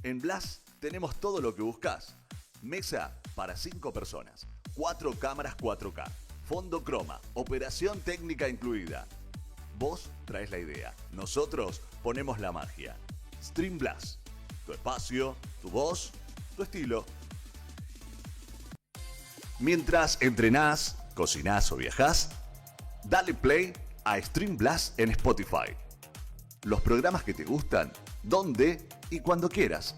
En Blas tenemos todo lo que buscas. Mesa para 5 personas, 4 cámaras 4K, fondo croma, operación técnica incluida. Vos traes la idea, nosotros ponemos la magia. Stream Blas, tu espacio, tu voz, tu estilo. Mientras entrenás, cocinás o viajás, dale play a Stream Blast en Spotify. Los programas que te gustan, donde y cuando quieras.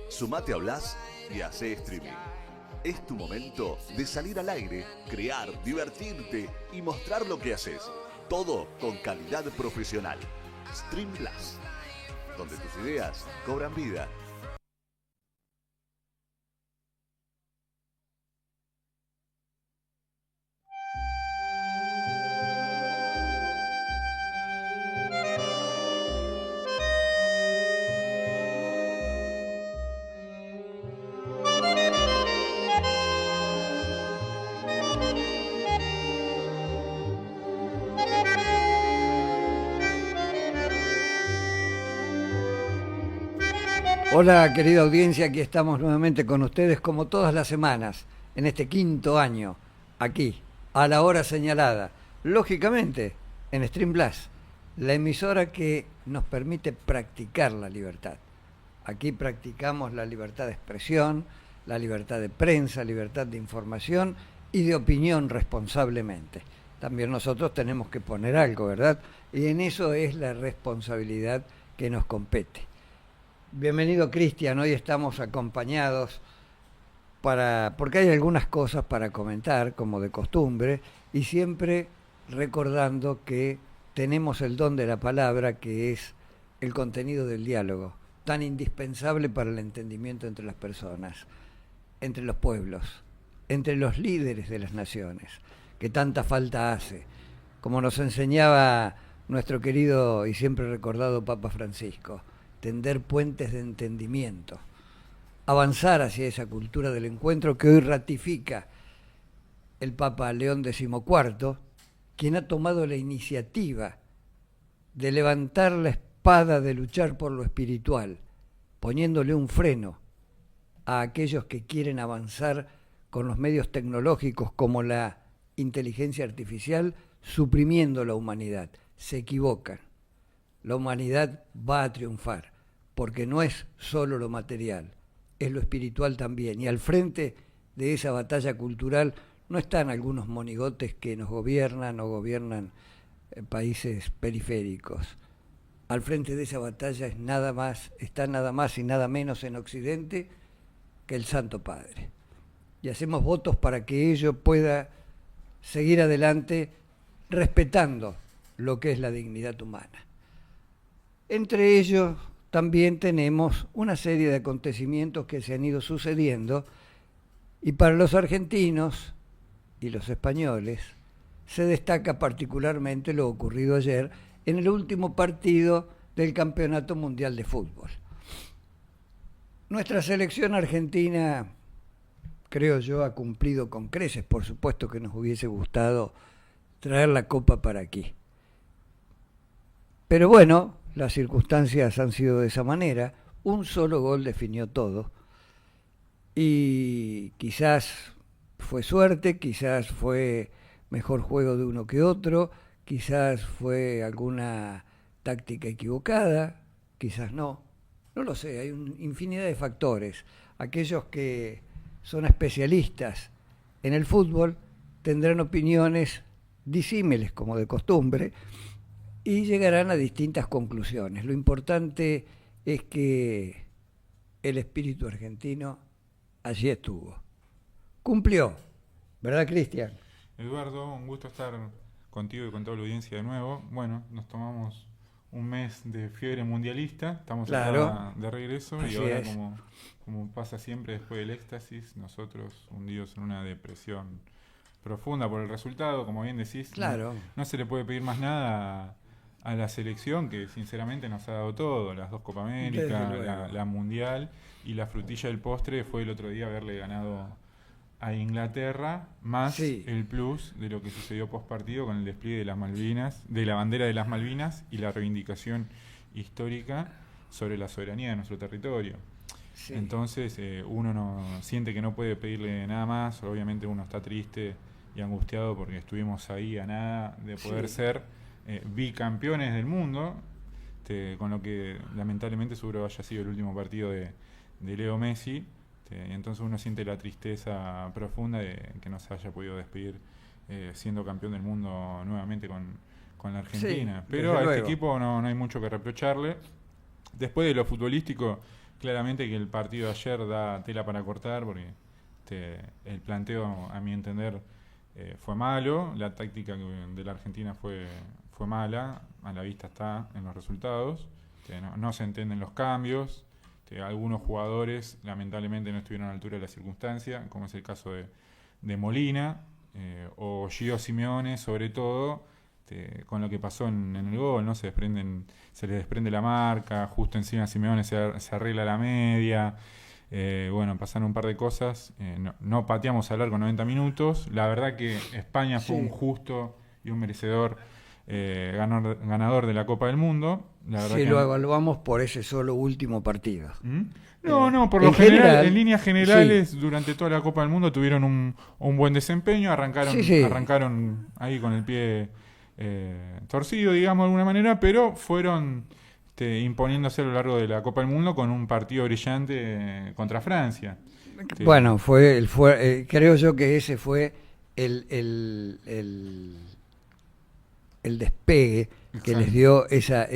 Sumate a Blast y hacé streaming. Es tu momento de salir al aire, crear, divertirte y mostrar lo que haces. Todo con calidad profesional. Stream Blast, donde tus ideas cobran vida. Hola querida audiencia, aquí estamos nuevamente con ustedes como todas las semanas, en este 5º año, aquí, a la hora señalada, lógicamente en Stream Blast, la emisora que nos permite practicar la libertad. Aquí practicamos la libertad de expresión, la libertad de prensa, libertad de información y de opinión responsablemente. También nosotros tenemos que poner algo, ¿verdad? Y en eso es la responsabilidad que nos compete. Bienvenido Cristian, hoy estamos acompañados porque hay algunas cosas para comentar, como de costumbre, y siempre recordando que tenemos el don de la palabra, que es el contenido del diálogo, tan indispensable para el entendimiento entre las personas, entre los pueblos, entre los líderes de las naciones, que tanta falta hace, como nos enseñaba nuestro querido y siempre recordado Papa Francisco. Tender puentes de entendimiento, avanzar hacia esa cultura del encuentro que hoy ratifica el Papa León XIV, quien ha tomado la iniciativa de levantar la espada de luchar por lo espiritual, poniéndole un freno a aquellos que quieren avanzar con los medios tecnológicos como la inteligencia artificial, suprimiendo la humanidad. Se equivocan. La humanidad va a triunfar, porque no es solo lo material, es lo espiritual también. Y al frente de esa batalla cultural no están algunos monigotes que nos gobiernan o gobiernan países periféricos. Al frente de esa batalla está nada más y nada menos en Occidente que el Santo Padre. Y hacemos votos para que ello pueda seguir adelante respetando lo que es la dignidad humana. Entre ellos también tenemos una serie de acontecimientos que se han ido sucediendo y para los argentinos y los españoles se destaca particularmente lo ocurrido ayer en el último partido del Campeonato Mundial de Fútbol. Nuestra selección argentina, creo yo, ha cumplido con creces. Por supuesto que nos hubiese gustado traer la copa para aquí. Pero bueno, las circunstancias han sido de esa manera. Un solo gol definió todo. Y quizás fue suerte, quizás fue mejor juego de uno que otro, quizás fue alguna táctica equivocada, quizás no. No lo sé, hay una infinidad de factores. Aquellos que son especialistas en el fútbol tendrán opiniones disímiles, como de costumbre, y llegarán a distintas conclusiones. Lo importante es que el espíritu argentino allí estuvo. Cumplió, ¿verdad, Cristian? Eduardo, un gusto estar contigo y con toda la audiencia de nuevo. Bueno, nos tomamos un mes de fiebre mundialista, estamos acá de regreso. Así y ahora, como pasa siempre después del éxtasis, nosotros hundidos en una depresión profunda por el resultado, como bien decís. No se le puede pedir más nada a la selección, que sinceramente nos ha dado todo, las 2 Copa América, la Mundial, y la frutilla del postre fue el otro día haberle ganado a Inglaterra, más el plus de lo que sucedió post partido con el despliegue de las Malvinas, de la bandera de las Malvinas y la reivindicación histórica sobre la soberanía de nuestro territorio. Sí. Entonces uno no siente que no puede pedirle nada más, obviamente uno está triste y angustiado porque estuvimos ahí a nada de poder ser bicampeones del mundo, con lo que lamentablemente seguro haya sido el último partido de Leo Messi. Entonces uno siente la tristeza profunda de que no se haya podido despedir siendo campeón del mundo nuevamente con la Argentina. Sí, pero a este luego. equipo no hay mucho que reprocharle. Después de lo futbolístico, claramente que el partido de ayer da tela para cortar, porque el planteo, a mi entender, fue malo. La táctica de la Argentina fue mala, a la vista está en los resultados. No se entienden los cambios. Algunos jugadores lamentablemente no estuvieron a la altura de la circunstancia, como es el caso de Molina o Gio Simeone, sobre todo con lo que pasó en el gol, ¿no? Se les desprende la marca, justo encima de Simeone se arregla la media. Bueno, pasaron un par de cosas. No pateamos al arco 90 minutos. La verdad que España fue un justo y un merecedor ganador de la Copa del Mundo. La verdad si lo evaluamos por ese solo último partido. No, por lo general, en líneas generales, durante toda la Copa del Mundo tuvieron un buen desempeño, arrancaron ahí con el pie torcido, digamos de alguna manera, pero fueron imponiéndose a lo largo de la Copa del Mundo con un partido brillante contra Francia. Bueno, creo yo que ese fue el despegue que les dio ese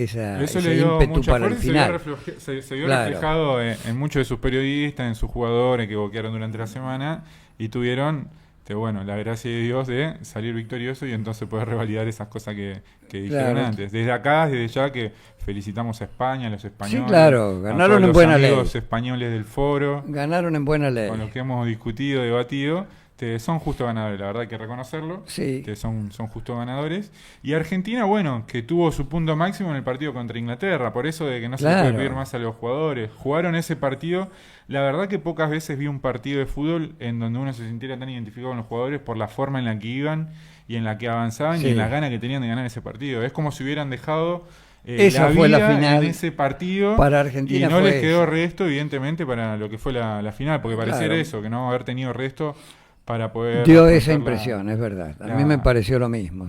ímpetu para el final. Se vio reflejado en muchos de sus periodistas, en sus jugadores que boquearon durante la semana y tuvieron la gracia de Dios de salir victorioso y entonces poder revalidar esas cosas que dijeron antes. Desde ya que felicitamos a España, a los españoles. Sí, claro, ganaron en buena ley. Los españoles del foro. Ganaron en buena ley. Con los que hemos discutido, debatido. Son justos ganadores, la verdad hay que reconocerlo. Sí. Son justos ganadores. Y Argentina, que tuvo su punto máximo en el partido contra Inglaterra, por eso de que no se le puede pedir más a los jugadores. Jugaron ese partido, la verdad que pocas veces vi un partido de fútbol en donde uno se sintiera tan identificado con los jugadores por la forma en la que iban y en la que avanzaban y en las ganas que tenían de ganar ese partido. Es como si hubieran dejado esa fue la final en ese partido para Argentina y no les quedó resto, evidentemente, para lo que fue la final, porque pareciera eso, que no haber tenido resto para poder... Dio esa impresión, es verdad. A mí me pareció lo mismo.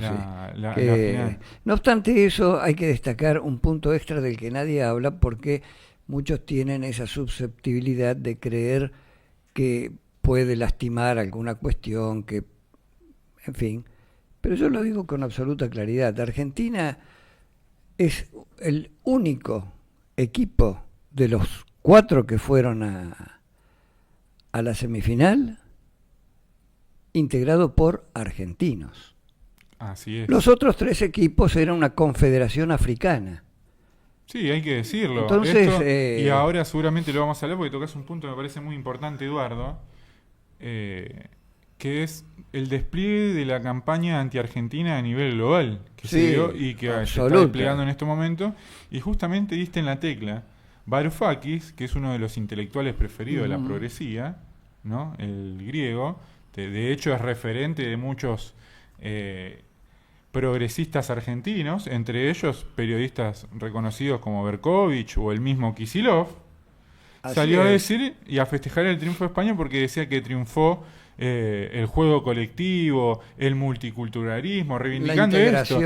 No obstante eso, hay que destacar un punto extra del que nadie habla, porque muchos tienen esa susceptibilidad de creer que puede lastimar alguna cuestión, en fin. Pero yo lo digo con absoluta claridad. Argentina es el único equipo de los 4 que fueron a la semifinal integrado por argentinos. Así es. Los otros 3 equipos eran una confederación africana. Sí, hay que decirlo. Entonces, y ahora seguramente lo vamos a hablar porque tocas un punto que me parece muy importante, Eduardo, que es el despliegue de la campaña anti-argentina a nivel global que se dio y que se está desplegando en estos momentos. Y justamente diste en la tecla. Varoufakis, que es uno de los intelectuales preferidos de la progresía, ¿no? El griego, de hecho es referente de muchos progresistas argentinos, entre ellos periodistas reconocidos como Berkovich o el mismo Kicillof. Salió a decir y a festejar el triunfo de España porque decía que triunfó el juego colectivo, el multiculturalismo, reivindicando esto,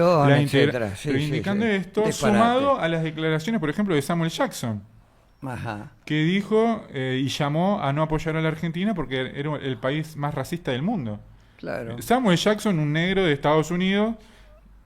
sumado a las declaraciones, por ejemplo, de Samuel Jackson. Que dijo y llamó a no apoyar a la Argentina porque era el país más racista del mundo. Claro. Samuel Jackson, un negro de Estados Unidos,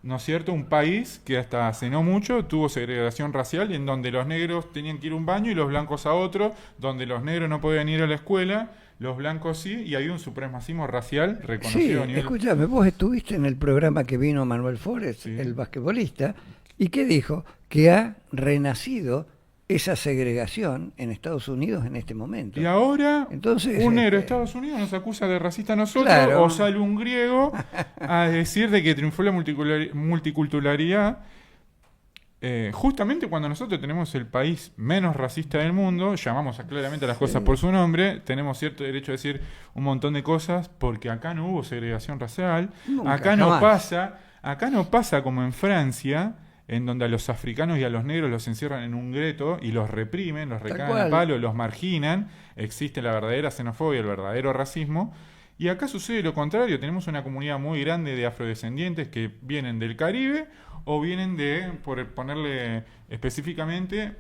¿no es cierto? Un país que hasta hace no mucho tuvo segregación racial, en donde los negros tenían que ir a un baño y los blancos a otro, donde los negros no podían ir a la escuela, los blancos sí, y había un supremacismo racial reconocido. Sí, escúchame, vos estuviste en el programa que vino Manuel Forest, el basquetbolista, y que dijo que ha renacido esa segregación en Estados Unidos en este momento. Y ahora, entonces, un negro de Estados Unidos nos acusa de racista a nosotros, o sale un griego a decir de que triunfó la multiculturalidad, justamente cuando nosotros tenemos el país menos racista del mundo, llamamos claramente a las cosas por su nombre, tenemos cierto derecho a decir un montón de cosas, porque acá no hubo segregación racial, acá no pasa como en Francia, en donde a los africanos y a los negros los encierran en un gueto y los reprimen, los recagan a palo, los marginan, existe la verdadera xenofobia, el verdadero racismo. Y acá sucede lo contrario, tenemos una comunidad muy grande de afrodescendientes que vienen del Caribe o vienen de, por ponerle específicamente,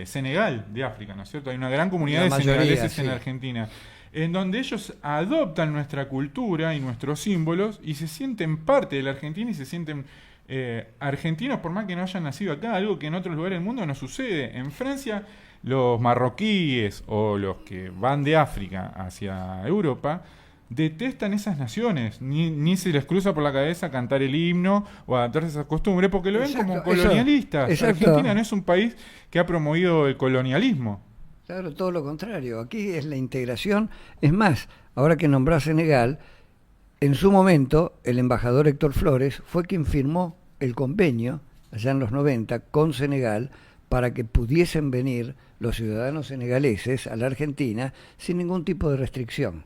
Senegal, de África, ¿no es cierto? Hay una gran comunidad de senegaleses en Argentina, en donde ellos adoptan nuestra cultura y nuestros símbolos y se sienten parte de la Argentina y se sienten argentinos por más que no hayan nacido acá, algo que en otros lugares del mundo no sucede. En Francia, los marroquíes o los que van de África hacia Europa detestan esas naciones, ni se les cruza por la cabeza cantar el himno o adaptarse a esas costumbres porque lo ven como colonialistas. Exacto. Argentina no es un país que ha promovido el colonialismo. Claro, todo lo contrario. Aquí es la integración. Es más, ahora que nombrás Senegal, en su momento el embajador Héctor Flores fue quien firmó el convenio, allá en los 90, con Senegal, para que pudiesen venir los ciudadanos senegaleses a la Argentina sin ningún tipo de restricción.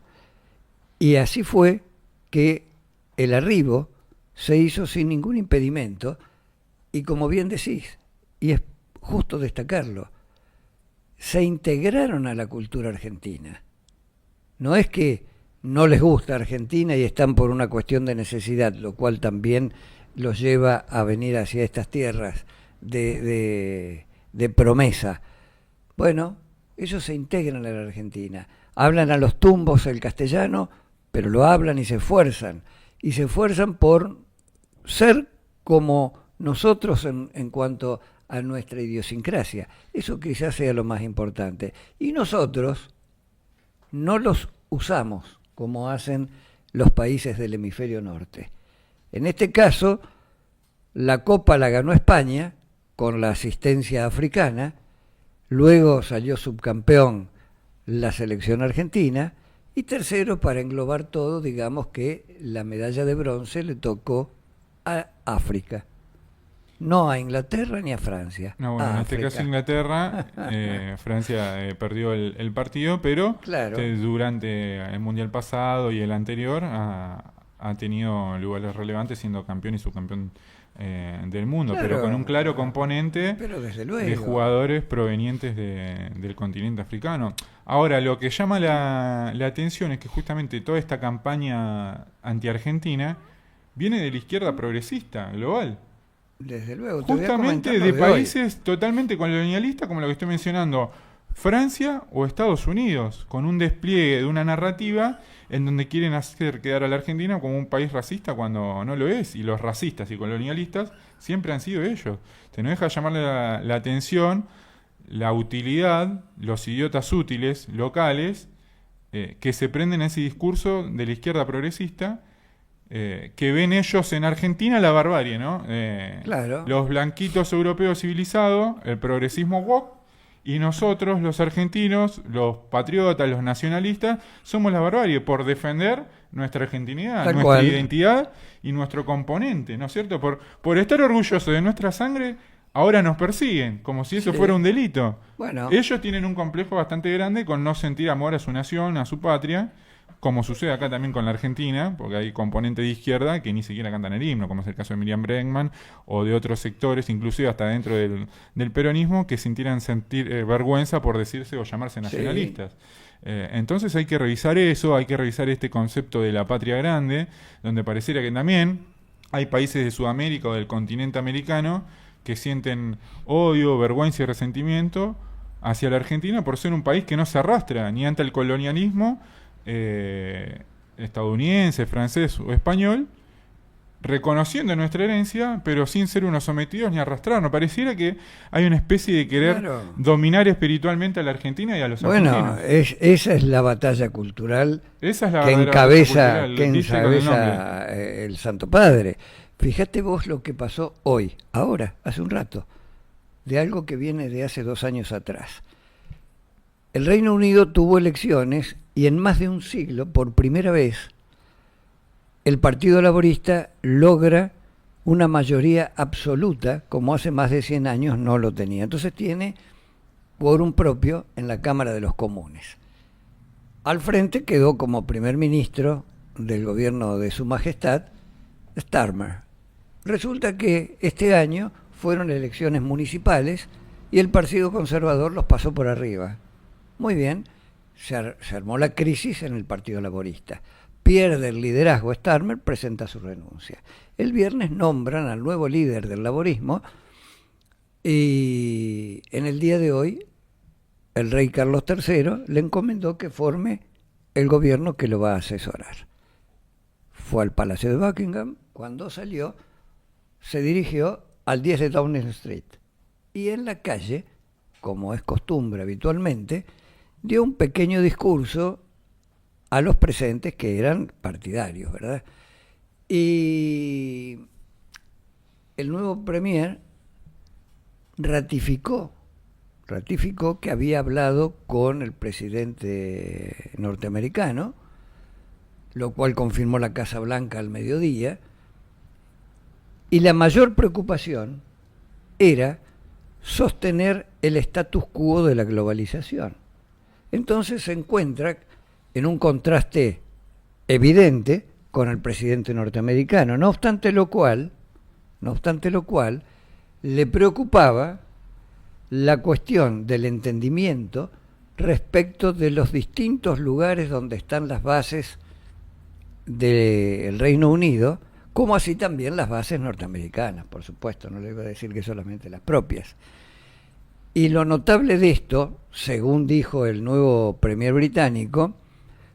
Y así fue que el arribo se hizo sin ningún impedimento y, como bien decís, y es justo destacarlo, se integraron a la cultura argentina. No es que no les gusta Argentina y están por una cuestión de necesidad, lo cual también los lleva a venir hacia estas tierras de promesa. Bueno, ellos se integran a la Argentina, hablan a los tumbos el castellano, pero lo hablan y se esfuerzan por ser como nosotros en cuanto a nuestra idiosincrasia. Eso quizás sea lo más importante. Y nosotros no los usamos como hacen los países del hemisferio norte. En este caso, la Copa la ganó España con la asistencia africana, luego salió subcampeón la selección argentina, y tercero, para englobar todo, digamos que la medalla de bronce le tocó a África. No a Inglaterra ni a Francia. No, bueno, en este caso Inglaterra, Francia perdió el partido, pero claro, durante el Mundial pasado y el anterior ha tenido lugares relevantes siendo campeón y subcampeón del mundo, claro, pero con un claro componente de jugadores provenientes del continente africano. Ahora, lo que llama la atención es que justamente toda esta campaña anti-argentina viene de la izquierda progresista global. Desde luego, justamente de países totalmente colonialistas como lo que estoy mencionando, Francia o Estados Unidos, con un despliegue de una narrativa en donde quieren hacer quedar a la Argentina como un país racista cuando no lo es, y los racistas y colonialistas siempre han sido ellos. Te no deja llamarle la atención la utilidad, los idiotas útiles locales que se prenden a ese discurso de la izquierda progresista, que ven ellos en Argentina la barbarie, ¿no? Claro. Los blanquitos europeos civilizados, el progresismo woke, y nosotros, los argentinos, los patriotas, los nacionalistas, somos la barbarie por defender nuestra argentinidad, nuestra identidad y nuestro componente, ¿no es cierto? Por estar orgullosos de nuestra sangre, ahora nos persiguen, como si eso fuera un delito. Bueno. Ellos tienen un complejo bastante grande con no sentir amor a su nación, a su patria, como sucede acá también con la Argentina, porque hay componentes de izquierda que ni siquiera cantan el himno, como es el caso de Miriam Bregman o de otros sectores, inclusive hasta dentro del peronismo, que sintieran sentir vergüenza por decirse o llamarse nacionalistas. Sí. Entonces hay que revisar eso, hay que revisar este concepto de la patria grande, donde pareciera que también hay países de Sudamérica o del continente americano que sienten odio, vergüenza y resentimiento hacia la Argentina por ser un país que no se arrastra ni ante el colonialismo estadounidense, francés o español, reconociendo nuestra herencia, pero sin ser unos sometidos ni arrastrarnos. Pareciera que hay una especie de querer dominar espiritualmente a la Argentina y a los argentinos. Esa es la batalla cultural que encabeza el Santo Padre. Fíjate vos lo que pasó hoy, ahora, hace un rato, de algo que viene de hace 2 años atrás. El Reino Unido tuvo elecciones y en más de un siglo, por primera vez, el Partido Laborista logra una mayoría absoluta, como hace más de 100 años no lo tenía. Entonces tiene quórum propio en la Cámara de los Comunes. Al frente quedó como primer ministro del gobierno de Su Majestad Starmer, resulta que este año fueron elecciones municipales y el Partido Conservador los pasó por arriba. Muy bien, se armó la crisis en el Partido Laborista. Pierde el liderazgo Starmer, presenta su renuncia. El viernes nombran al nuevo líder del laborismo y en el día de hoy el rey Carlos III le encomendó que forme el gobierno que lo va a asesorar. Fue al Palacio de Buckingham, cuando salió se dirigió al 10 de Downing Street y en la calle, como es costumbre habitualmente, dio un pequeño discurso a los presentes que eran partidarios, ¿verdad? Y el nuevo premier ratificó que había hablado con el presidente norteamericano, lo cual confirmó la Casa Blanca al mediodía, y la mayor preocupación era sostener el status quo de la globalización. Entonces se encuentra en un contraste evidente con el presidente norteamericano, no obstante lo cual le preocupaba la cuestión del entendimiento respecto de los distintos lugares donde están las bases del Reino Unido, como así también las bases norteamericanas, por supuesto, no le iba a decir que solamente las propias. Y lo notable de esto, según dijo el nuevo premier británico,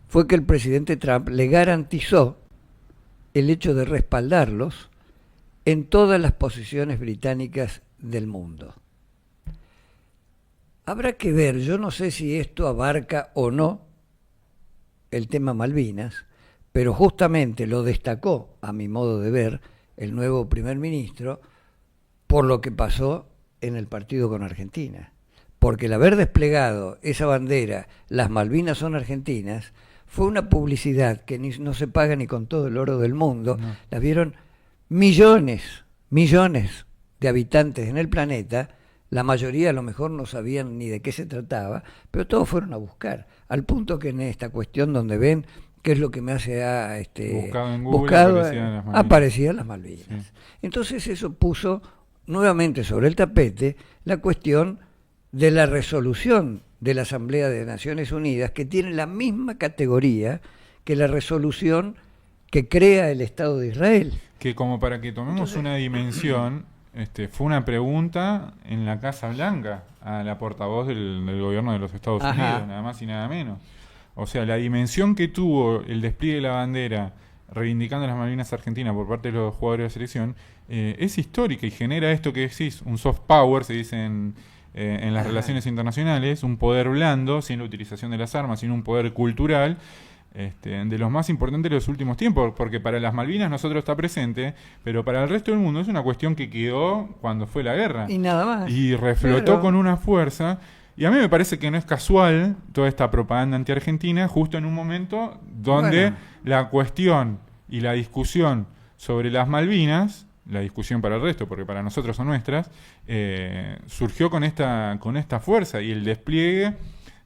fue que el presidente Trump le garantizó el hecho de respaldarlos en todas las posiciones británicas del mundo. Habrá que ver, yo no sé si esto abarca o no el tema Malvinas, pero justamente lo destacó, a mi modo de ver, el nuevo primer ministro por lo que pasó en el partido con Argentina. Porque el haber desplegado esa bandera, las Malvinas son argentinas, fue una publicidad que no se paga ni con todo el oro del mundo. No. La vieron millones de habitantes en el planeta. La mayoría a lo mejor no sabían ni de qué se trataba, pero todos fueron a buscar. Al punto que en esta cuestión donde ven qué es lo que me hace buscado en Google, aparecían las Malvinas. Sí. Entonces eso puso nuevamente sobre el tapete la cuestión de la resolución de la Asamblea de Naciones Unidas, que tiene la misma categoría que la resolución que crea el Estado de Israel. Que como para que tomemos una dimensión, fue una pregunta en la Casa Blanca a la portavoz del gobierno de los Estados Unidos, nada más y nada menos. O sea, la dimensión que tuvo el despliegue de la bandera reivindicando las Malvinas Argentinas por parte de los jugadores de la selección es histórica y genera esto que decís, un soft power, se dice en las relaciones internacionales, un poder blando, sin la utilización de las armas, sin un poder cultural, de los más importantes de los últimos tiempos, porque para las Malvinas nosotros está presente, pero para el resto del mundo es una cuestión que quedó cuando fue la guerra. Y nada más. Y reflotó con una fuerza. Y a mí me parece que no es casual toda esta propaganda anti-argentina justo en un momento donde la cuestión y la discusión sobre las Malvinas, la discusión para el resto, porque para nosotros son nuestras, surgió con esta fuerza y el despliegue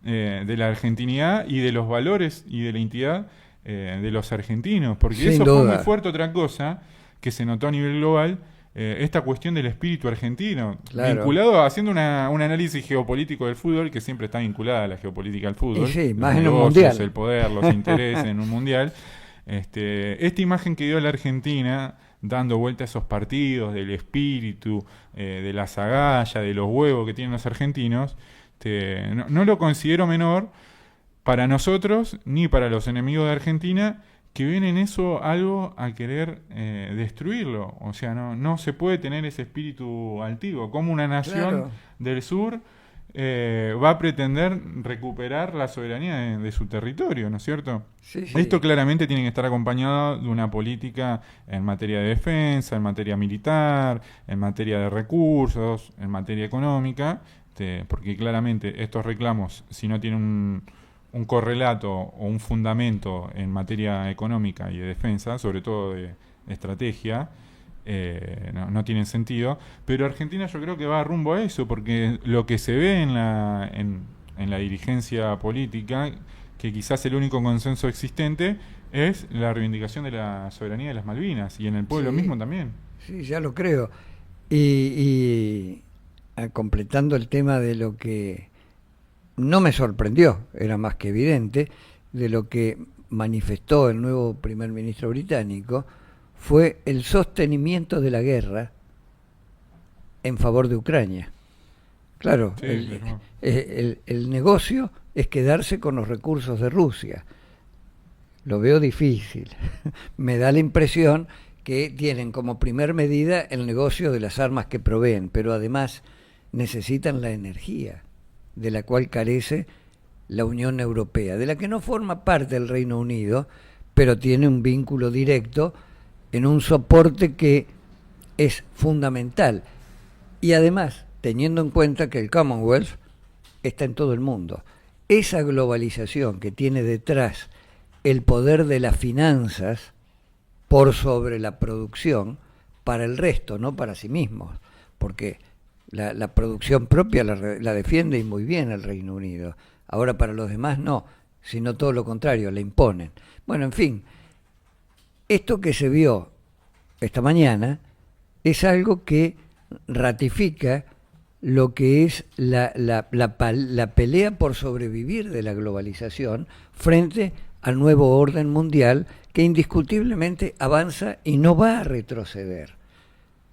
de la argentinidad y de los valores y de la identidad de los argentinos, porque sin eso duda. Fue muy fuerte. Otra cosa que se notó a nivel global, esta cuestión del espíritu argentino, vinculado, haciendo un análisis geopolítico del fútbol, que siempre está vinculada a la geopolítica del fútbol, sí, más en un mundial, el poder, los intereses en un mundial. Esta imagen que dio la Argentina dando vuelta a esos partidos, del espíritu, de las agallas, de los huevos que tienen los argentinos, no lo considero menor para nosotros ni para los enemigos de Argentina, que ven en eso algo a querer destruirlo. O sea, no se puede tener ese espíritu altivo. Como una nación del sur va a pretender recuperar la soberanía de su territorio, ¿no es cierto? Sí. Esto claramente tiene que estar acompañado de una política en materia de defensa, en materia militar, en materia de recursos, en materia económica, porque claramente estos reclamos, si no tienen un correlato o un fundamento en materia económica y de defensa, sobre todo de estrategia, no tienen sentido. Pero Argentina yo creo que va rumbo a eso, porque lo que se ve en la dirigencia política, que quizás el único consenso existente, es la reivindicación de la soberanía de las Malvinas, y en el pueblo mismo también. sí, ya lo creo. Y completando el tema de lo que no me sorprendió, era más que evidente, de lo que manifestó el nuevo primer ministro británico, fue el sostenimiento de la guerra en favor de Ucrania. Claro, Sí, el negocio es quedarse con los recursos de Rusia. Lo veo difícil. Me da la impresión que tienen como primer medida el negocio de las armas que proveen, pero además necesitan la energía de la cual carece la Unión Europea, de la que no forma parte el Reino Unido, pero tiene un vínculo directo en un soporte que es fundamental. Y además, teniendo en cuenta que el Commonwealth está en todo el mundo, esa globalización que tiene detrás el poder de las finanzas por sobre la producción para el resto, no para sí mismos, porque la producción propia la defiende y muy bien el Reino Unido. Ahora para los demás no, sino todo lo contrario, la imponen. Bueno, en fin, esto que se vio esta mañana es algo que ratifica lo que es la pelea por sobrevivir de la globalización frente al nuevo orden mundial que indiscutiblemente avanza y no va a retroceder,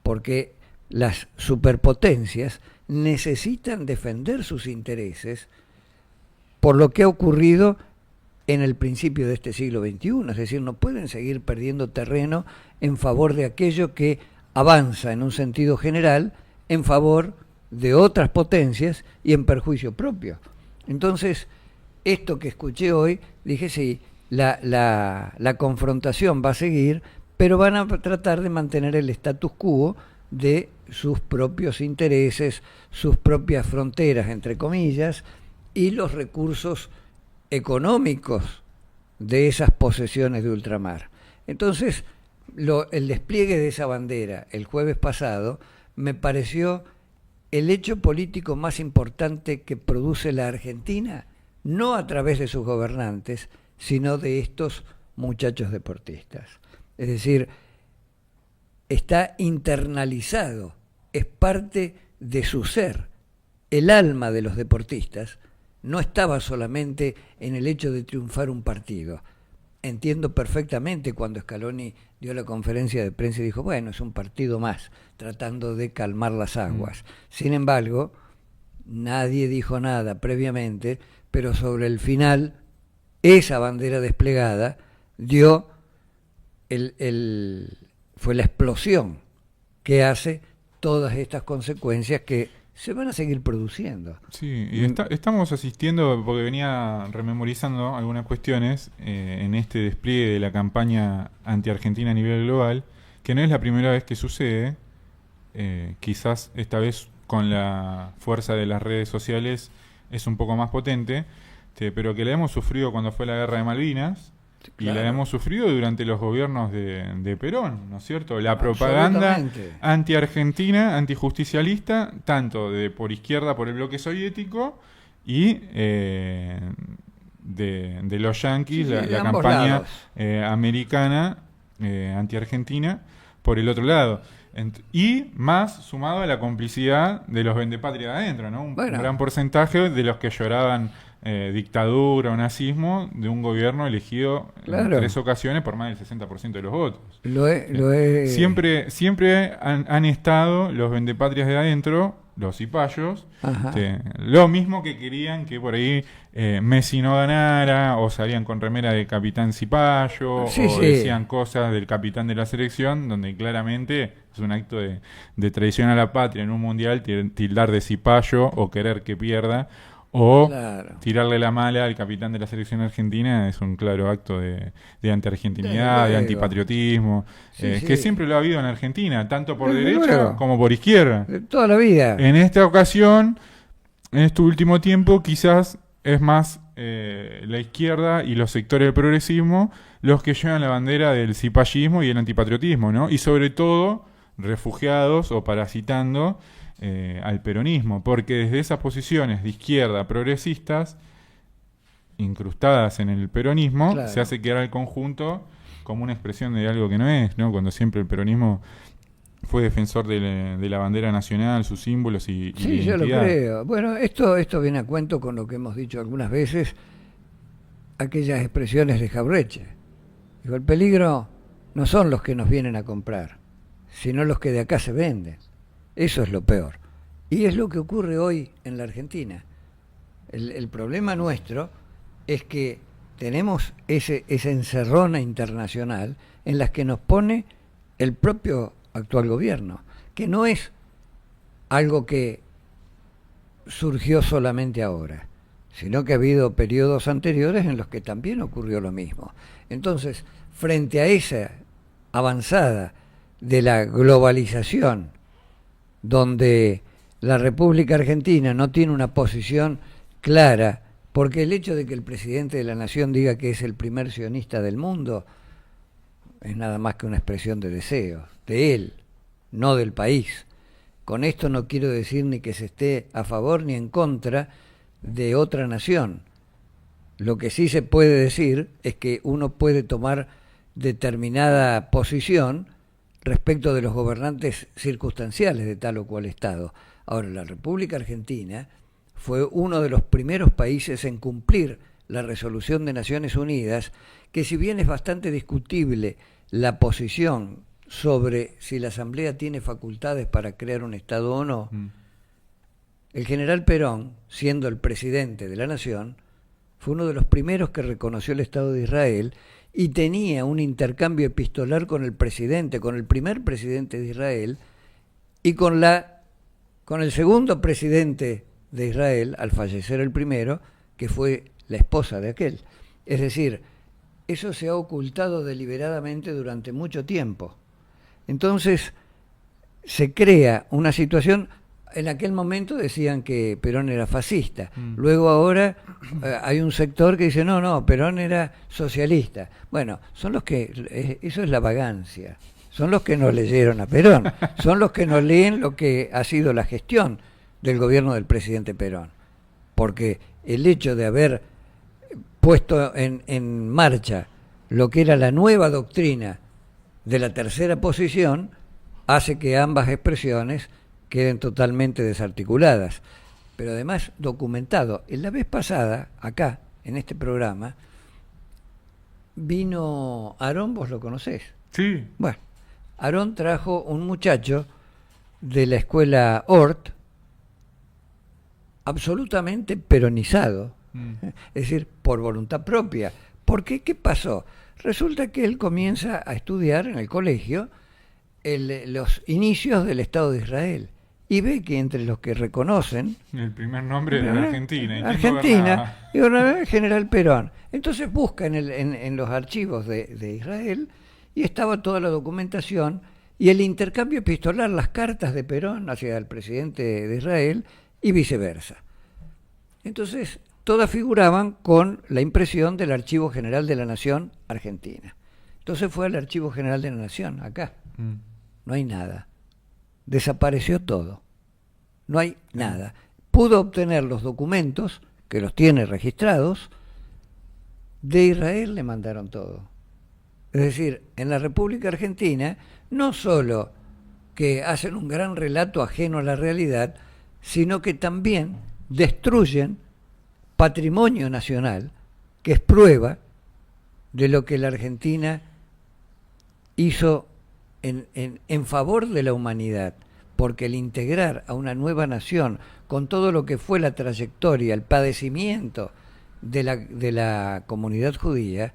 porque las superpotencias necesitan defender sus intereses por lo que ha ocurrido en el principio de este siglo XXI, es decir, no pueden seguir perdiendo terreno en favor de aquello que avanza en un sentido general en favor de otras potencias y en perjuicio propio. Entonces, esto que escuché hoy, dije sí, la confrontación va a seguir, pero van a tratar de mantener el status quo de sus propios intereses, sus propias fronteras, entre comillas, y los recursos económicos de esas posesiones de ultramar. Entonces, el despliegue de esa bandera el jueves pasado me pareció el hecho político más importante que produce la Argentina, no a través de sus gobernantes, sino de estos muchachos deportistas. Es decir, está internalizado, es parte de su ser. El alma de los deportistas no estaba solamente en el hecho de triunfar un partido. Entiendo perfectamente cuando Scaloni dio la conferencia de prensa y dijo, bueno, es un partido más, tratando de calmar las aguas. Sin embargo, nadie dijo nada previamente, pero sobre el final, esa bandera desplegada dio fue la explosión que hace todas estas consecuencias que se van a seguir produciendo. Sí, y estamos asistiendo, porque venía rememorizando algunas cuestiones en este despliegue de la campaña anti-argentina a nivel global, que no es la primera vez que sucede, quizás esta vez con la fuerza de las redes sociales es un poco más potente, pero que la hemos sufrido cuando fue la guerra de Malvinas, claro. Y la hemos sufrido durante los gobiernos de Perón, ¿no es cierto? La propaganda anti-argentina, antijusticialista, tanto por izquierda, por el bloque soviético, y de los yanquis, la campaña americana anti-argentina, por el otro lado. Y más sumado a la complicidad de los vendepatria de adentro, ¿no? Un gran porcentaje de los que lloraban dictadura o nazismo de un gobierno elegido en 3 ocasiones por más del 60% de los votos. Siempre han estado los vendepatrias de adentro, los cipayos, lo mismo que querían que por ahí Messi no ganara, o salían con remera de capitán cipayo, decían cosas del capitán de la selección, donde claramente es un acto de traición a la patria en un mundial, tildar de cipayo o querer que pierda, o tirarle la mala al capitán de la selección argentina es un claro acto de antiargentinidad, de antipatriotismo, que siempre lo ha habido en Argentina, tanto por derecha como por izquierda. De toda la vida. En esta ocasión, en este último tiempo, quizás es más la izquierda y los sectores del progresismo los que llevan la bandera del cipallismo y el antipatriotismo, ¿no? Y sobre todo, refugiados o parasitando al peronismo, porque desde esas posiciones de izquierda progresistas incrustadas en el peronismo se hace quedar al conjunto como una expresión de algo que no es, ¿no? Cuando siempre el peronismo fue defensor de la bandera nacional, sus símbolos y sí, yo lo creo. Bueno, esto viene a cuento con lo que hemos dicho algunas veces, aquellas expresiones de Jauretche. Digo, el peligro no son los que nos vienen a comprar, sino los que de acá se venden. Eso es lo peor. Y es lo que ocurre hoy en la Argentina. El problema nuestro es que tenemos esa encerrona internacional en la que nos pone el propio actual gobierno, que no es algo que surgió solamente ahora, sino que ha habido periodos anteriores en los que también ocurrió lo mismo. Entonces, frente a esa avanzada de la globalización, donde la República Argentina no tiene una posición clara, porque el hecho de que el presidente de la Nación diga que es el primer sionista del mundo es nada más que una expresión de deseos, de él, no del país. Con esto no quiero decir ni que se esté a favor ni en contra de otra nación. Lo que sí se puede decir es que uno puede tomar determinada posición respecto de los gobernantes circunstanciales de tal o cual Estado. Ahora, la República Argentina fue uno de los primeros países en cumplir la resolución de Naciones Unidas, que si bien es bastante discutible la posición sobre si la Asamblea tiene facultades para crear un Estado o no, el general Perón, siendo el presidente de la Nación, fue uno de los primeros que reconoció el Estado de Israel y tenía un intercambio epistolar con el presidente, con el primer presidente de Israel y con el segundo presidente de Israel, al fallecer el primero, que fue la esposa de aquel. Es decir, eso se ha ocultado deliberadamente durante mucho tiempo. Entonces, se crea una situación. En aquel momento decían que Perón era fascista. Luego ahora hay un sector que dice, no, Perón era socialista. Bueno, son los que, eso es la vagancia. Son los que no leyeron a Perón. Son los que no leen lo que ha sido la gestión del gobierno del presidente Perón. Porque el hecho de haber puesto en marcha lo que era la nueva doctrina de la tercera posición hace que ambas expresiones queden totalmente desarticuladas, pero además documentado. En la vez pasada, acá, en este programa, vino Aarón, ¿vos lo conocés? Sí. Bueno, Aarón trajo un muchacho de la escuela Hort, absolutamente peronizado, es decir, por voluntad propia. ¿Por qué? ¿Qué pasó? Resulta que él comienza a estudiar en el colegio los inicios del Estado de Israel y ve que entre los que reconocen el primer nombre de la Argentina, y gobernaba el general Perón. Entonces busca en los archivos de Israel y estaba toda la documentación y el intercambio epistolar, las cartas de Perón hacia el presidente de Israel y viceversa. Entonces todas figuraban con la impresión del Archivo General de la Nación Argentina. Entonces fue al Archivo General de la Nación, acá. No hay nada. Desapareció todo. No hay nada. Pudo obtener los documentos, que los tiene registrados, de Israel le mandaron todo. Es decir, en la República Argentina, no solo que hacen un gran relato ajeno a la realidad, sino que también destruyen patrimonio nacional, que es prueba de lo que la Argentina hizo en favor de la humanidad, porque el integrar a una nueva nación con todo lo que fue la trayectoria, el padecimiento de la comunidad judía,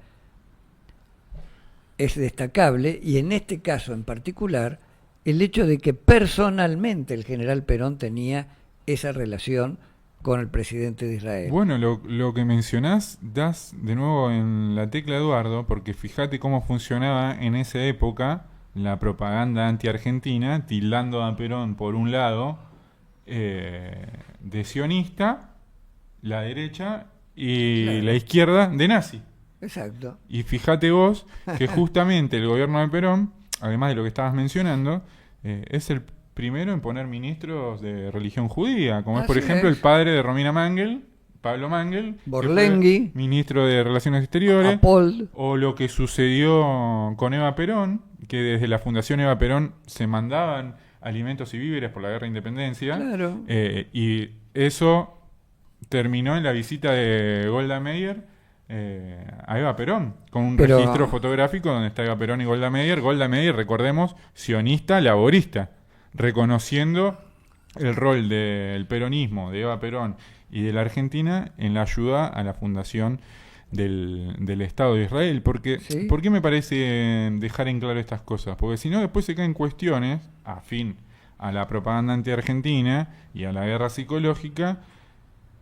es destacable, y en este caso en particular, el hecho de que personalmente el general Perón tenía esa relación con el presidente de Israel. Bueno, lo que mencionás, das de nuevo en la tecla, Eduardo, porque fíjate cómo funcionaba en esa época la propaganda anti-argentina, tildando a Perón por un lado de sionista, la derecha, y claro, la izquierda de nazi. Exacto. Y fíjate vos que justamente el gobierno de Perón, además de lo que estabas mencionando, es el primero en poner ministros de religión judía, como es, por ejemplo, el padre de Romina Mangel, Pablo Mangel, Borlenghi, ministro de Relaciones Exteriores, Apold, o lo que sucedió con Eva Perón, que desde la Fundación Eva Perón se mandaban alimentos y víveres por la Guerra de Independencia. Claro. Y eso terminó en la visita de Golda Meir a Eva Perón, con un registro fotográfico donde está Eva Perón y Golda Meir. Golda Meir, recordemos, sionista, laborista, reconociendo el rol del peronismo, de Eva Perón y de la Argentina en la ayuda a la fundación del Estado de Israel. Porque, ¿sí? ¿Por qué me parece dejar en claro estas cosas? Porque si no, después se caen cuestiones afín a la propaganda anti-argentina y a la guerra psicológica,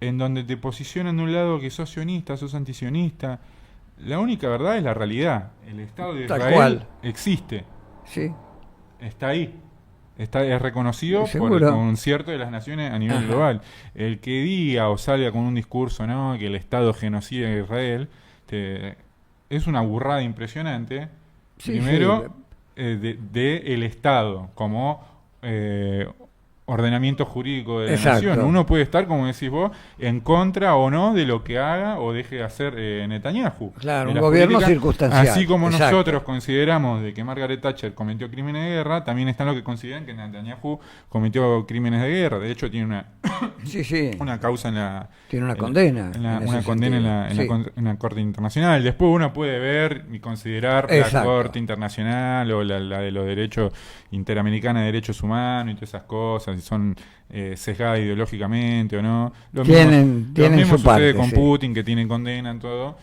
en donde te posicionan de un lado que sos sionista, sos antisionista. La única verdad es la realidad. El Estado de Israel existe. Sí. Está ahí. Es reconocido por el concierto de las naciones a nivel global. El que diga o salga con un discurso, ¿no?, que el Estado genocida de Israel, es una burrada impresionante. Sí, primero, de el Estado como ordenamiento jurídico de la nación. Uno puede estar, como decís vos, en contra o no de lo que haga o deje de hacer Netanyahu. Claro, un gobierno circunstancial. Así como nosotros consideramos de que Margaret Thatcher cometió crímenes de guerra, también están los que consideran que Netanyahu cometió crímenes de guerra. De hecho, tiene una causa en la... Tiene una condena. Una condena en la Corte Internacional. Después uno puede ver y considerar la Corte Internacional o la de los derechos interamericana de derechos humanos y todas esas cosas, si son sesgadas ideológicamente o no. Lo mismo sucede con Putin, que tiene condena en todo.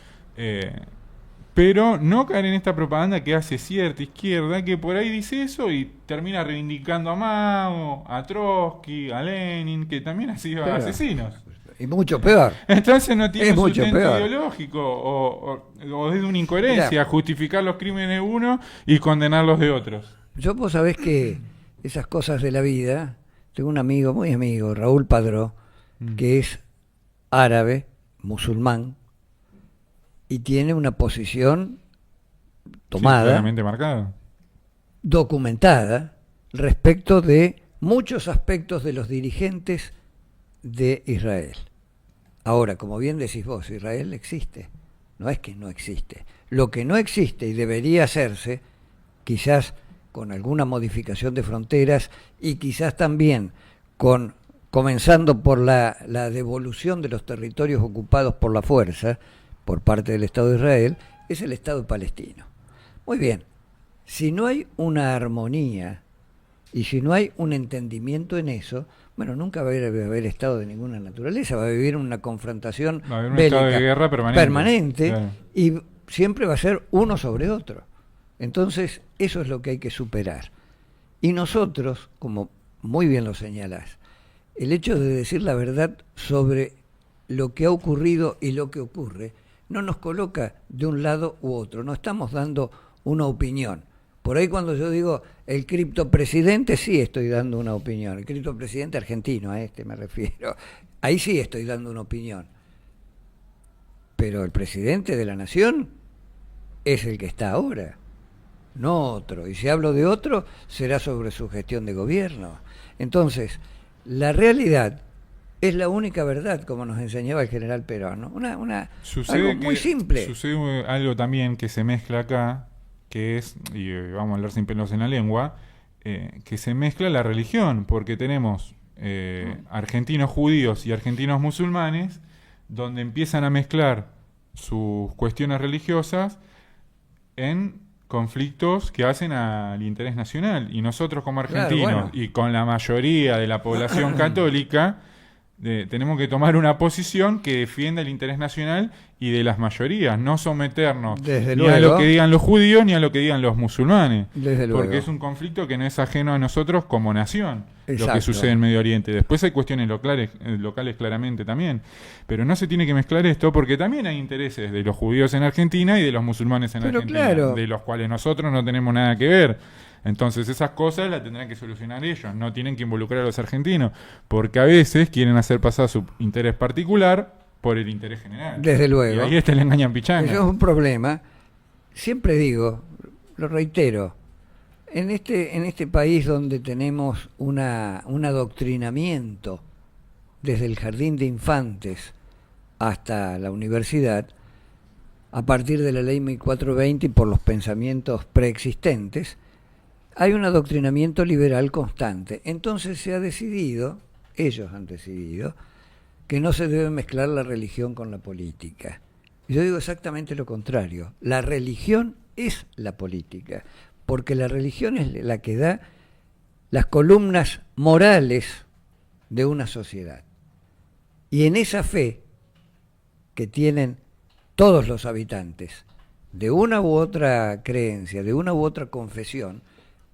Pero no caer en esta propaganda que hace cierta izquierda, que por ahí dice eso y termina reivindicando a Mao, a Trotsky, a Lenin, que también han sido asesinos. Y mucho peor. Entonces no tiene sustento ideológico o es de una incoherencia justificar los crímenes de uno y condenarlos de otros. Vos sabés que esas cosas de la vida, tengo un amigo, muy amigo, Raúl Padró, que es árabe, musulmán, y tiene una posición tomada, claramente marcada, documentada, respecto de muchos aspectos de los dirigentes de Israel. Ahora, como bien decís vos, Israel existe, no es que no existe. Lo que no existe y debería hacerse, quizás con alguna modificación de fronteras y quizás también comenzando por la devolución de los territorios ocupados por la fuerza por parte del Estado de Israel, es el Estado palestino. Muy bien, si no hay una armonía y si no hay un entendimiento en eso, bueno, nunca va a haber Estado de ninguna naturaleza, va a vivir una confrontación bélica de guerra permanente claro. Y siempre va a ser uno sobre otro. Entonces, eso es lo que hay que superar. Y nosotros, como muy bien lo señalás, el hecho de decir la verdad sobre lo que ha ocurrido y lo que ocurre, no nos coloca de un lado u otro, no estamos dando una opinión. Por ahí cuando yo digo el criptopresidente, sí estoy dando una opinión. El criptopresidente argentino, a este me refiero. Ahí sí estoy dando una opinión. Pero el presidente de la nación es el que está ahora, no otro. Y si hablo de otro, será sobre su gestión de gobierno. Entonces, la realidad es la única verdad, como nos enseñaba el general Perón, ¿no? Algo muy simple. Sucede algo también que se mezcla acá, que es, y vamos a hablar sin pelos en la lengua, que se mezcla la religión, porque tenemos argentinos judíos y argentinos musulmanes, donde empiezan a mezclar sus cuestiones religiosas en conflictos que hacen al interés nacional. Y nosotros como argentinos, y con la mayoría de la población católica, tenemos que tomar una posición que defienda el interés nacional y de las mayorías, no someternos a lo que digan los judíos ni a lo que digan los musulmanes, porque es un conflicto que no es ajeno a nosotros como nación. Exacto. Lo que sucede en Medio Oriente. Después hay cuestiones locales claramente también, pero no se tiene que mezclar esto porque también hay intereses de los judíos en Argentina y de los musulmanes en Argentina, de los cuales nosotros no tenemos nada que ver. Entonces esas cosas las tendrán que solucionar ellos, no tienen que involucrar a los argentinos, porque a veces quieren hacer pasar su interés particular por el interés general. Desde luego. Y ahí le engañan pichanga. Eso es un problema. Siempre digo, lo reitero, en este país donde tenemos un adoctrinamiento desde el jardín de infantes hasta la universidad, a partir de la ley 1420 y por los pensamientos preexistentes, hay un adoctrinamiento liberal constante. Entonces se ha decidido, ellos han decidido, que no se debe mezclar la religión con la política. Yo digo exactamente lo contrario. La religión es la política, porque la religión es la que da las columnas morales de una sociedad. Y en esa fe que tienen todos los habitantes, de una u otra creencia, de una u otra confesión,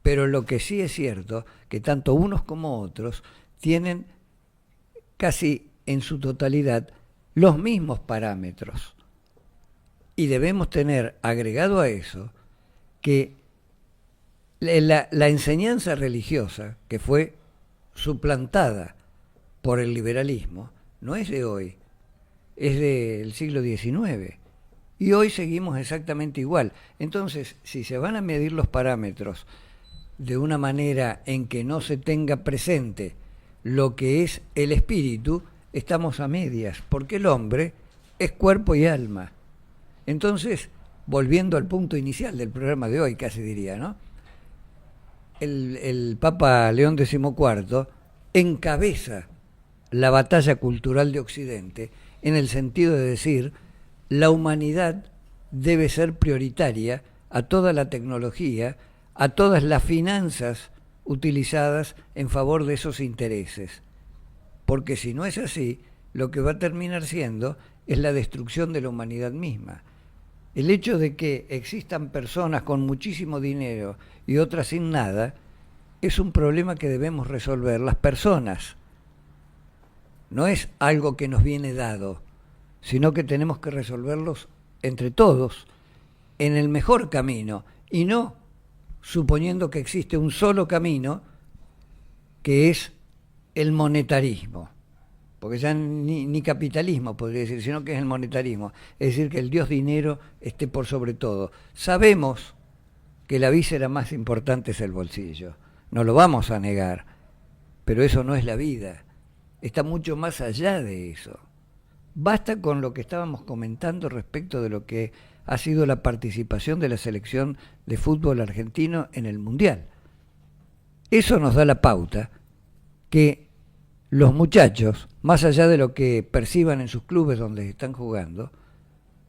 pero lo que sí es cierto, que tanto unos como otros tienen casi en su totalidad los mismos parámetros. Y debemos tener agregado a eso que la enseñanza religiosa, que fue suplantada por el liberalismo, no es de hoy, es del siglo XIX. Y hoy seguimos exactamente igual. Entonces, si se van a medir los parámetros de una manera en que no se tenga presente lo que es el espíritu, estamos a medias, porque el hombre es cuerpo y alma. Entonces, volviendo al punto inicial del programa de hoy, casi diría, ¿no? El Papa León XIV encabeza la batalla cultural de Occidente en el sentido de decir, la humanidad debe ser prioritaria a toda la tecnología, a todas las finanzas utilizadas en favor de esos intereses. Porque si no es así, lo que va a terminar siendo es la destrucción de la humanidad misma. El hecho de que existan personas con muchísimo dinero y otras sin nada es un problema que debemos resolver las personas. No es algo que nos viene dado, sino que tenemos que resolverlos entre todos en el mejor camino y no suponiendo que existe un solo camino que es el monetarismo. Porque ya ni capitalismo podría decir, sino que es el monetarismo. Es decir, que el dios dinero esté por sobre todo. Sabemos que la víscera más importante es el bolsillo. No lo vamos a negar. Pero eso no es la vida. Está mucho más allá de eso. Basta con lo que estábamos comentando respecto de lo que ha sido la participación de la selección de fútbol argentino en el Mundial. Eso nos da la pauta que los muchachos, más allá de lo que perciban en sus clubes donde están jugando,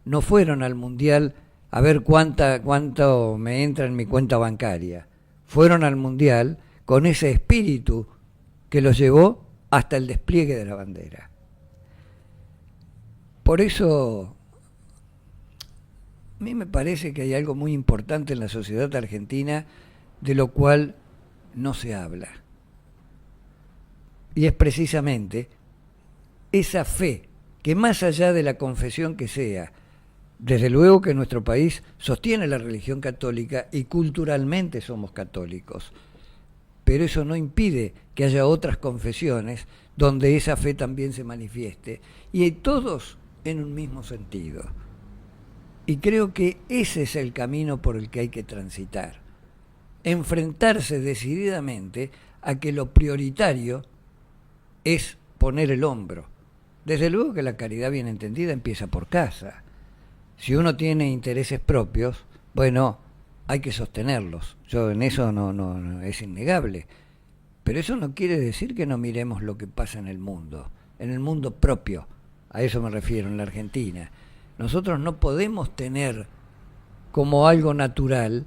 no fueron al Mundial a ver cuánto me entra en mi cuenta bancaria. Fueron al Mundial con ese espíritu que los llevó hasta el despliegue de la bandera. Por eso, a mí me parece que hay algo muy importante en la sociedad argentina de lo cual no se habla. Y es precisamente esa fe que más allá de la confesión que sea, desde luego que nuestro país sostiene la religión católica y culturalmente somos católicos, pero eso no impide que haya otras confesiones donde esa fe también se manifieste, y todos en un mismo sentido. Y creo que ese es el camino por el que hay que transitar. Enfrentarse decididamente a que lo prioritario es poner el hombro. Desde luego que la caridad bien entendida empieza por casa. Si uno tiene intereses propios, bueno, hay que sostenerlos. Yo en eso no es innegable. Pero eso no quiere decir que no miremos lo que pasa en el mundo propio. A eso me refiero, en la Argentina. Nosotros no podemos tener como algo natural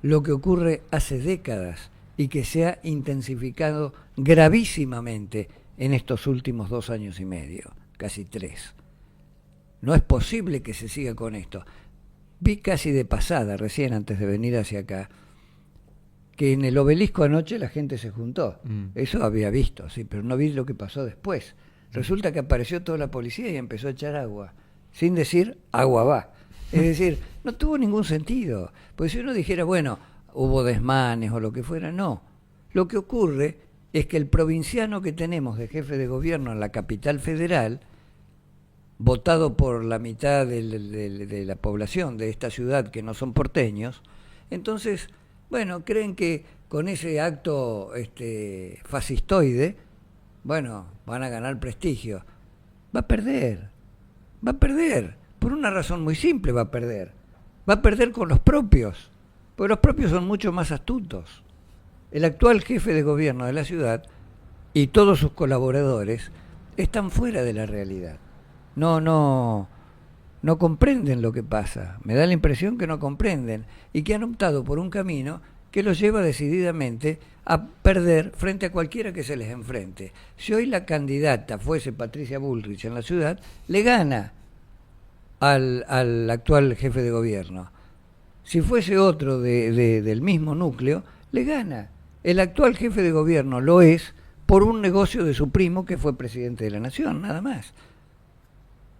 lo que ocurre hace décadas y que se ha intensificado gravísimamente en estos últimos 2 años y medio, casi 3. No es posible que se siga con esto. Vi casi de pasada, recién antes de venir hacia acá, que en el Obelisco anoche la gente se juntó. Eso había visto, sí, pero no vi lo que pasó después. Resulta que apareció toda la policía y empezó a echar agua, sin decir agua va. Es decir, no tuvo ningún sentido. Porque si uno dijera, bueno, hubo desmanes o lo que fuera, no. Lo que ocurre es que el provinciano que tenemos de jefe de gobierno en la capital federal, votado por la mitad de la población de esta ciudad que no son porteños, entonces, bueno, creen que con ese acto fascistoide, bueno, van a ganar prestigio. Va a perder, por una razón muy simple va a perder con los propios, Porque los propios son mucho más astutos. El actual jefe de gobierno de la ciudad y todos sus colaboradores están fuera de la realidad. No comprenden lo que pasa. Me da la impresión que no comprenden y que han optado por un camino que los lleva decididamente a perder frente a cualquiera que se les enfrente. Si hoy la candidata fuese Patricia Bullrich en la ciudad, le gana al actual jefe de gobierno. Si fuese otro del mismo núcleo, le gana. El actual jefe de gobierno lo es por un negocio de su primo que fue presidente de la nación, nada más.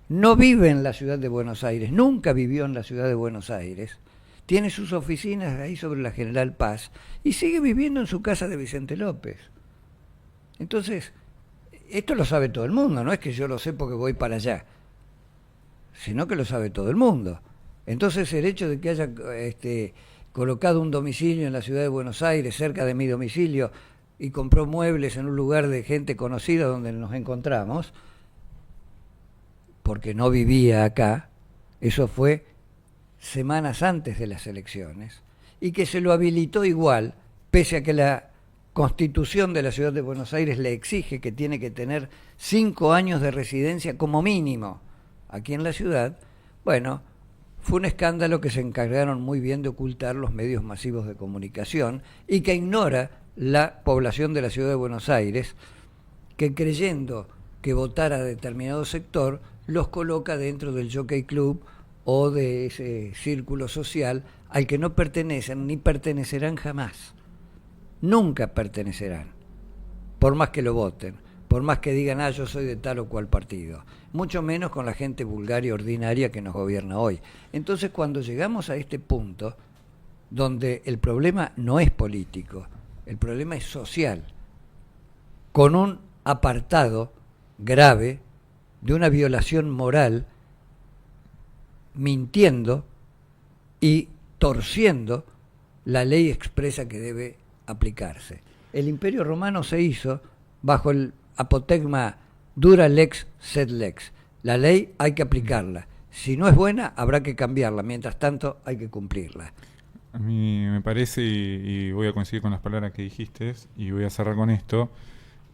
No vive en la ciudad de Buenos Aires, nunca vivió en la ciudad de Buenos Aires. Tiene sus oficinas ahí sobre la General Paz y sigue viviendo en su casa de Vicente López. Entonces, esto lo sabe todo el mundo, no es que yo lo sé porque voy para allá, sino que lo sabe todo el mundo. Entonces, el hecho de que haya colocado un domicilio en la ciudad de Buenos Aires, cerca de mi domicilio, y compró muebles en un lugar de gente conocida donde nos encontramos, porque no vivía acá, eso fue semanas antes de las elecciones, y que se lo habilitó igual, pese a que la Constitución de la Ciudad de Buenos Aires le exige que tiene que tener 5 años de residencia como mínimo aquí en la ciudad. Bueno, fue un escándalo que se encargaron muy bien de ocultar los medios masivos de comunicación y que ignora la población de la Ciudad de Buenos Aires, que creyendo que votar a determinado sector los coloca dentro del Jockey Club o de ese círculo social al que no pertenecen ni pertenecerán jamás. Nunca pertenecerán, por más que lo voten, por más que digan, yo soy de tal o cual partido, mucho menos con la gente vulgar y ordinaria que nos gobierna hoy. Entonces, cuando llegamos a este punto, donde el problema no es político, el problema es social, con un apartado grave de una violación moral, mintiendo y torciendo la ley expresa que debe aplicarse. El Imperio Romano se hizo bajo el apotegma dura lex sed lex. La ley hay que aplicarla. Si no es buena, habrá que cambiarla. Mientras tanto, hay que cumplirla. A mí me parece, y voy a coincidir con las palabras que dijiste, y voy a cerrar con esto,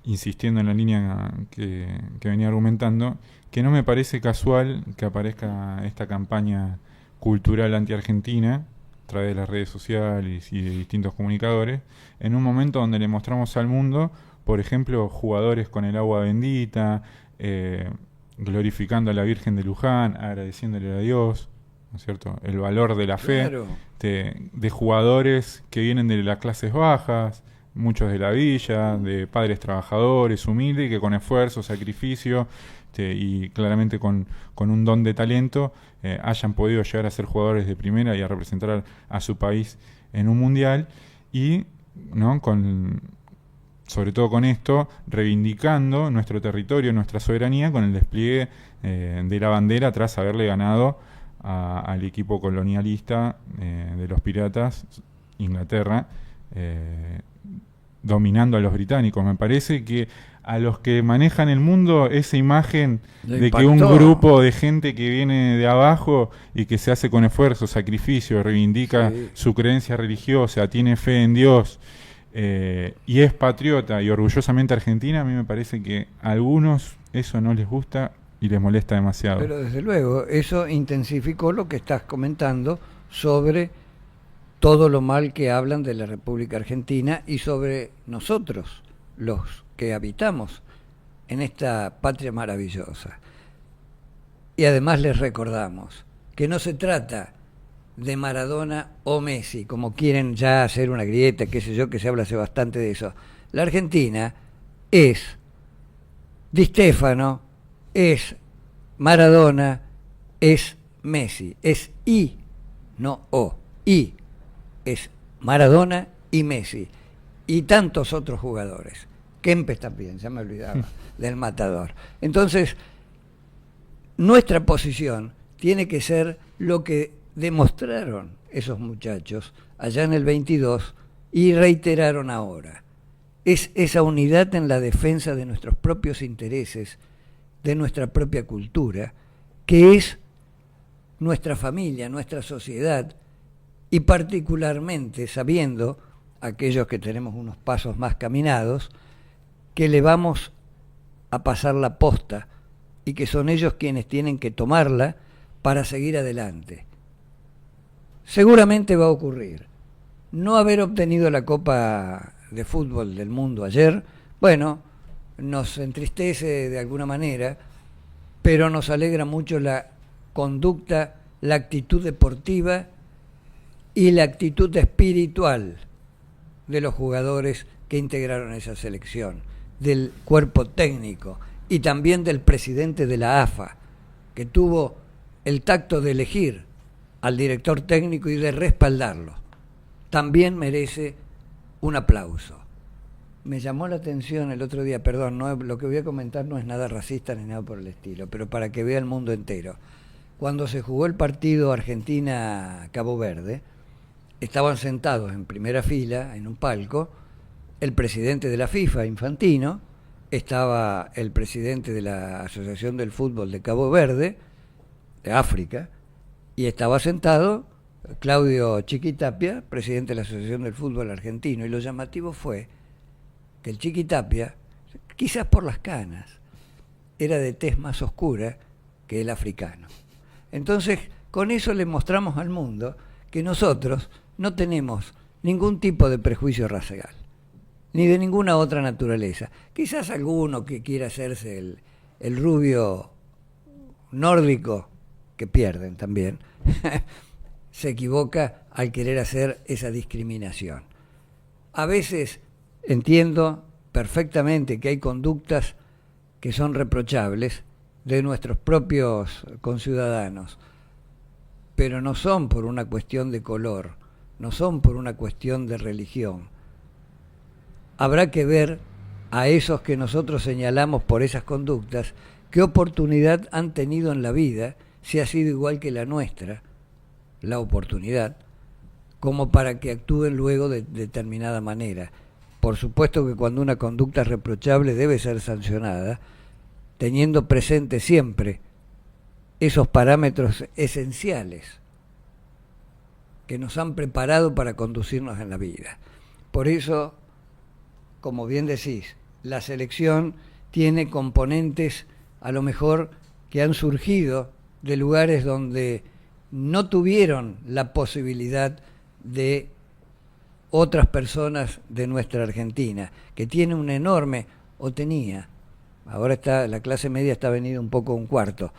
insistiendo en la línea que venía argumentando, que no me parece casual que aparezca esta campaña cultural anti-argentina a través de las redes sociales y de distintos comunicadores, en un momento donde le mostramos al mundo, por ejemplo, jugadores con el agua bendita, glorificando a la Virgen de Luján, agradeciéndole a Dios, ¿no es cierto?, el valor de la fe, claro, de jugadores que vienen de las clases bajas, muchos de la villa, de padres trabajadores, humildes, que con esfuerzo, sacrificio y claramente con un don de talento hayan podido llegar a ser jugadores de primera y a representar a su país en un mundial, y ¿no?, sobre todo con esto, reivindicando nuestro territorio, nuestra soberanía, con el despliegue de la bandera tras haberle ganado al equipo colonialista de los piratas, Inglaterra, dominando a los británicos. Me parece que a los que manejan el mundo, esa imagen de que un grupo de gente que viene de abajo y que se hace con esfuerzo, sacrificio, reivindica su creencia religiosa, tiene fe en Dios, y es patriota y orgullosamente argentina, a mí me parece que a algunos eso no les gusta y les molesta demasiado. Pero desde luego, eso intensificó lo que estás comentando sobre todo lo mal que hablan de la República Argentina y sobre nosotros, los que habitamos en esta patria maravillosa. Y además les recordamos que no se trata de Maradona o Messi, como quieren ya hacer una grieta, qué sé yo, que se habla hace bastante de eso. La Argentina es Di Stéfano, es Maradona, es Messi, es I, no O, I, es Maradona y Messi, y tantos otros jugadores. Kempes también, ya me olvidaba, del Matador. Entonces, nuestra posición tiene que ser lo que demostraron esos muchachos allá en el 22 y reiteraron ahora. Es esa unidad en la defensa de nuestros propios intereses, de nuestra propia cultura, que es nuestra familia, nuestra sociedad, y particularmente sabiendo, aquellos que tenemos unos pasos más caminados, que le vamos a pasar la posta y que son ellos quienes tienen que tomarla para seguir adelante. Seguramente va a ocurrir. No haber obtenido la Copa de Fútbol del Mundo ayer, bueno, nos entristece de alguna manera, pero nos alegra mucho la conducta, la actitud deportiva y la actitud espiritual de los jugadores que integraron esa selección, del cuerpo técnico y también del presidente de la AFA, que tuvo el tacto de elegir al director técnico y de respaldarlo. También merece un aplauso. Me llamó la atención el otro día, perdón, lo que voy a comentar no es nada racista ni nada por el estilo, pero para que vea el mundo entero. Cuando se jugó el partido Argentina-Cabo Verde, estaban sentados en primera fila, en un palco, el presidente de la FIFA, Infantino, estaba el presidente de la Asociación del Fútbol de Cabo Verde, de África, y estaba sentado Claudio Chiquitapia, presidente de la Asociación del Fútbol Argentino, y lo llamativo fue que el Chiquitapia, quizás por las canas, era de tez más oscura que el africano. Entonces, con eso le mostramos al mundo que nosotros no tenemos ningún tipo de prejuicio racial, ni de ninguna otra naturaleza. Quizás alguno que quiera hacerse el rubio nórdico, que pierden también, se equivoca al querer hacer esa discriminación. A veces entiendo perfectamente que hay conductas que son reprochables de nuestros propios conciudadanos, pero no son por una cuestión de color, no son por una cuestión de religión. Habrá que ver a esos que nosotros señalamos por esas conductas, qué oportunidad han tenido en la vida, si ha sido igual que la nuestra, la oportunidad, como para que actúen luego de determinada manera. Por supuesto que cuando una conducta es reprochable debe ser sancionada, teniendo presente siempre esos parámetros esenciales que nos han preparado para conducirnos en la vida. Por eso, como bien decís, la selección tiene componentes a lo mejor que han surgido de lugares donde no tuvieron la posibilidad de otras personas de nuestra Argentina, que tiene un enorme, o tenía, ahora está, la clase media está venida un poco a un cuarto,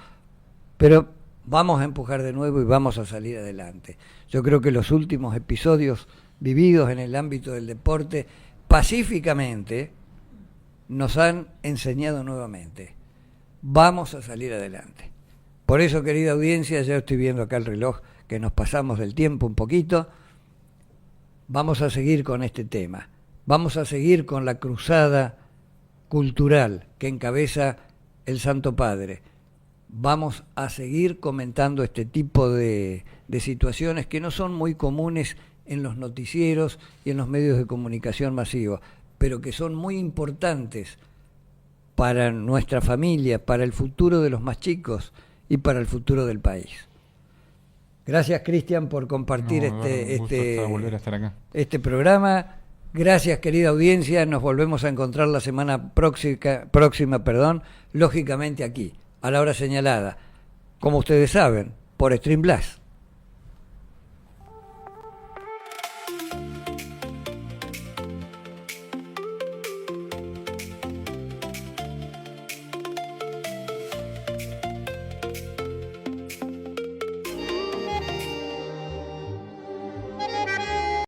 pero vamos a empujar de nuevo y vamos a salir adelante. Yo creo que los últimos episodios vividos en el ámbito del deporte pacíficamente nos han enseñado nuevamente. Vamos a salir adelante. Por eso, querida audiencia, ya estoy viendo acá el reloj que nos pasamos del tiempo un poquito. Vamos a seguir con este tema. Vamos a seguir con la cruzada cultural que encabeza el Santo Padre. Vamos a seguir comentando este tipo de situaciones que no son muy comunes en los noticieros y en los medios de comunicación masivos, pero que son muy importantes para nuestra familia, para el futuro de los más chicos y para el futuro del país. Gracias, Cristian, por compartir volver a estar acá. Este programa. Gracias, querida audiencia. Nos volvemos a encontrar la semana próxima, lógicamente aquí, a la hora señalada, como ustedes saben, por Stream Blast.